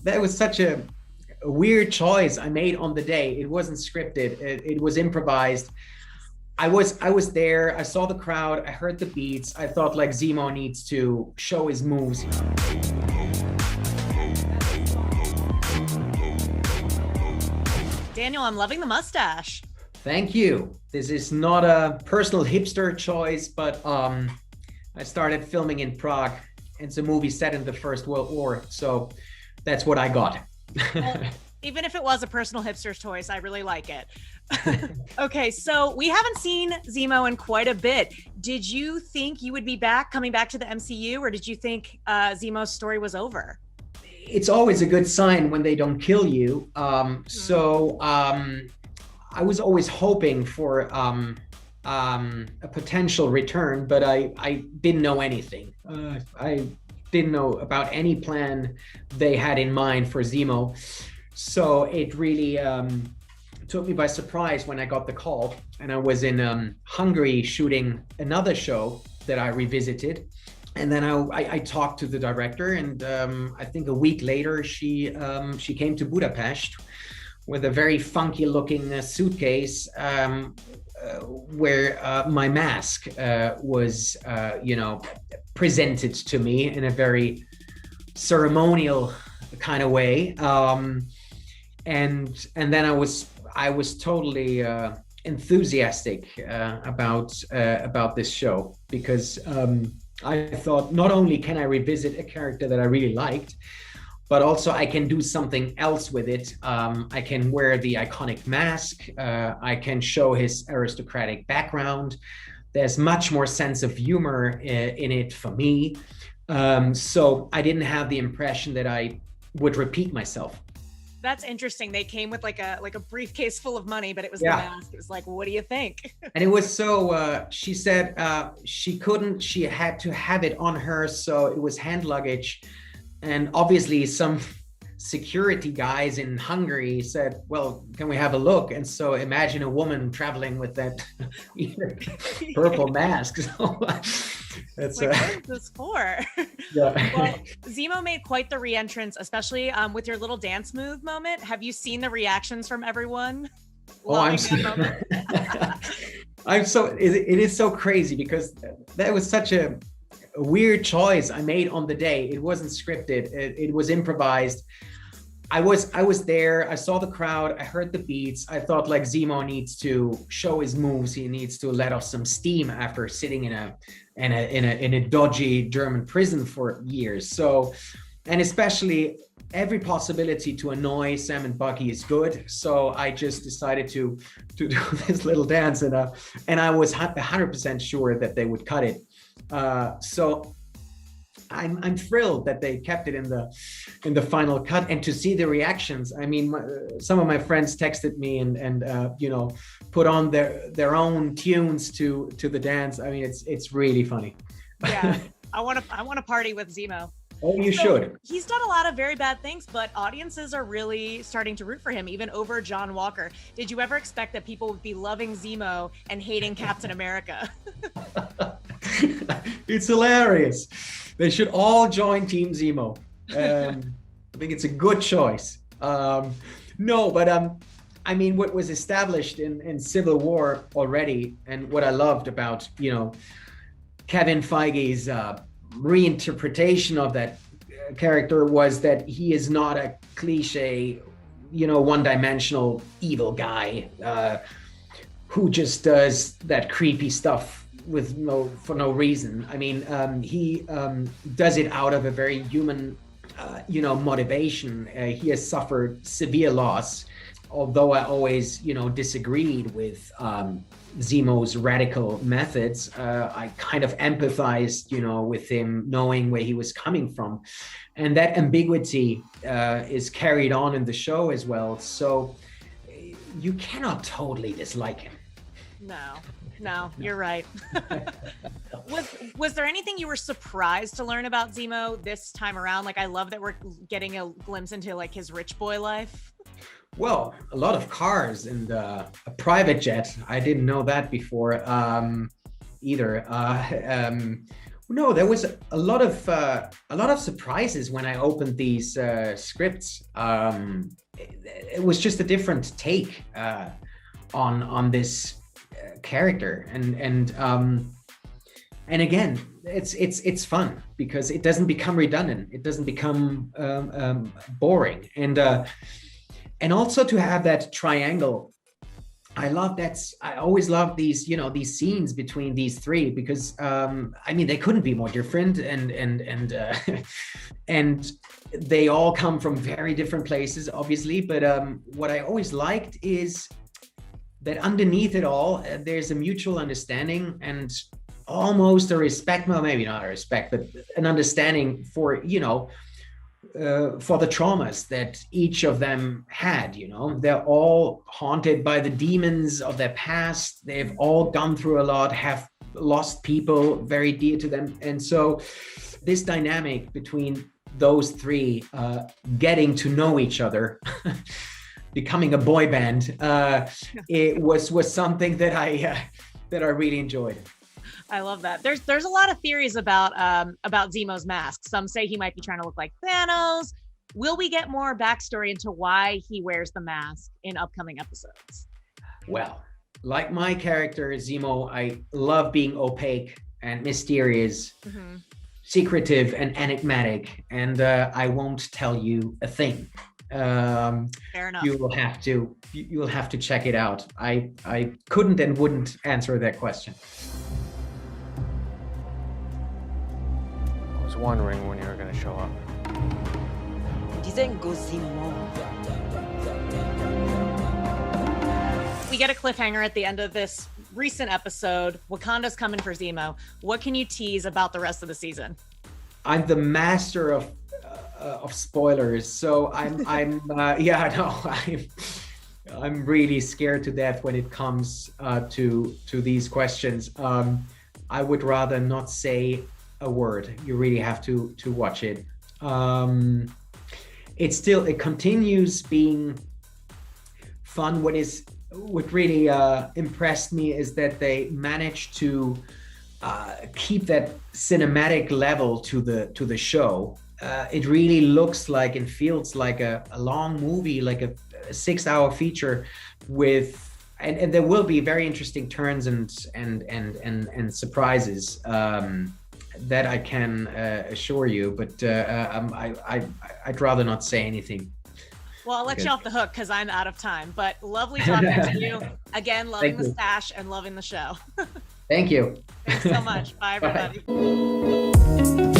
that was such a weird choice I made on the day. It wasn't scripted. It was improvised. I was there. I saw the crowd. I heard the beats. I thought like Zemo needs to show his moves. Daniel, I'm loving the mustache. Thank you. This is not a personal hipster choice, but I started filming in Prague. It's a movie set in the First World War, so that's what I got. Well, even if it was a personal hipster's choice, I really like it. Okay, so we haven't seen Zemo in quite a bit. Did you think you would be coming back to the MCU, or did you think Zemo's story was over? It's always a good sign when they don't kill you. I was always hoping for a potential return, but I didn't know anything. I didn't know about any plan they had in mind for Zemo. So it really took me by surprise when I got the call, and I was in Hungary shooting another show that I revisited. And then I talked to the director, and I think a week later she came to Budapest with a very funky looking suitcase where my mask was presented to me in a very ceremonial kind of way. And then I was totally enthusiastic about this show, because I thought, not only can I revisit a character that I really liked, but also I can do something else with it. I can wear the iconic mask. I can show his aristocratic background. There's much more sense of humor in it for me. So I didn't have the impression that I would repeat myself. That's interesting. They came with like a briefcase full of money, but it was Yeah. the mask. It was like, what do you think? And it was so, she said she had to have it on her, so it was hand luggage. And obviously some security guys in Hungary said, well, can we have a look? And so imagine a woman traveling with that purple mask. So that's like, what is this for? yeah. Well, Zemo made quite the re-entrance, especially with your little dance move moment. Have you seen the reactions from everyone? I'm so it is so crazy, because that was such a weird choice I made on the day. It wasn't scripted. It was improvised. I was there. I saw the crowd. I heard the beats. I thought like Zemo needs to show his moves. He needs to let off some steam after sitting in a dodgy German prison for years. So, and especially every possibility to annoy Sam and Bucky is good. So I just decided to do this little dance, and I was 100% sure that they would cut it. So I'm thrilled that they kept it in the final cut, and to see the reactions. I mean, some of my friends texted me and put on their own tunes to the dance. I mean, it's really funny. Yeah, I want to party with Zemo. Oh, you should. He's done a lot of very bad things, but audiences are really starting to root for him, even over John Walker. Did you ever expect that people would be loving Zemo and hating Captain America? It's hilarious. They should all join Team Zemo. I think it's a good choice. No, but I mean, what was established in Civil War already, and what I loved about Kevin Feige's reinterpretation of that character, was that he is not a cliche, one-dimensional evil guy who just does that creepy stuff for no reason. I mean, he does it out of a very human, motivation. He has suffered severe loss. Although I always, disagreed with Zemo's radical methods, I kind of empathized, with him, knowing where he was coming from. And that ambiguity is carried on in the show as well. So you cannot totally dislike him. No, you're right. Was there anything you were surprised to learn about Zemo this time around? Like, I love that we're getting a glimpse into like his rich boy life. Well, a lot of cars and a private jet. I didn't know that before either. No, there was a lot of surprises when I opened these scripts. It was just a different take on this character, and again, it's fun because it doesn't become redundant. It doesn't become boring, and also to have that triangle. I love that. I always love these, these scenes between these three because I mean they couldn't be more different, and and they all come from very different places, obviously. But what I always liked is that underneath it all, there's a mutual understanding and almost a respect. Well, maybe not a respect, but an understanding for for the traumas that each of them had. They're all haunted by the demons of their past. They've all gone through a lot, have lost people very dear to them. And so this dynamic between those three getting to know each other, becoming a boy band, it was something that I really enjoyed. I love that. There's a lot of theories about Zemo's mask. Some say he might be trying to look like Thanos. Will we get more backstory into why he wears the mask in upcoming episodes? Well, like my character Zemo, I love being opaque and mysterious, secretive and enigmatic, and I won't tell you a thing. Fair enough. You will have to check it out. I couldn't and wouldn't answer that question. I was wondering when you were going to show up. We get a cliffhanger at the end of this recent episode. Wakanda's coming for Zemo. What can you tease about the rest of the season? I'm the master of spoilers, so I'm really scared to death when it comes to these questions. I would rather not say a word. You really have to watch it. It continues being fun. What really impressed me is that they managed to keep that cinematic level to the show. It really looks like and feels like a long movie, like a 6-hour feature and there will be very interesting turns and surprises that I can assure you, but I'd rather not say anything. Well, I'll let you off the hook because I'm out of time, but lovely talking to you. Again, loving the stash and loving the show. Thank you. Thanks so much. Bye, everybody. Bye.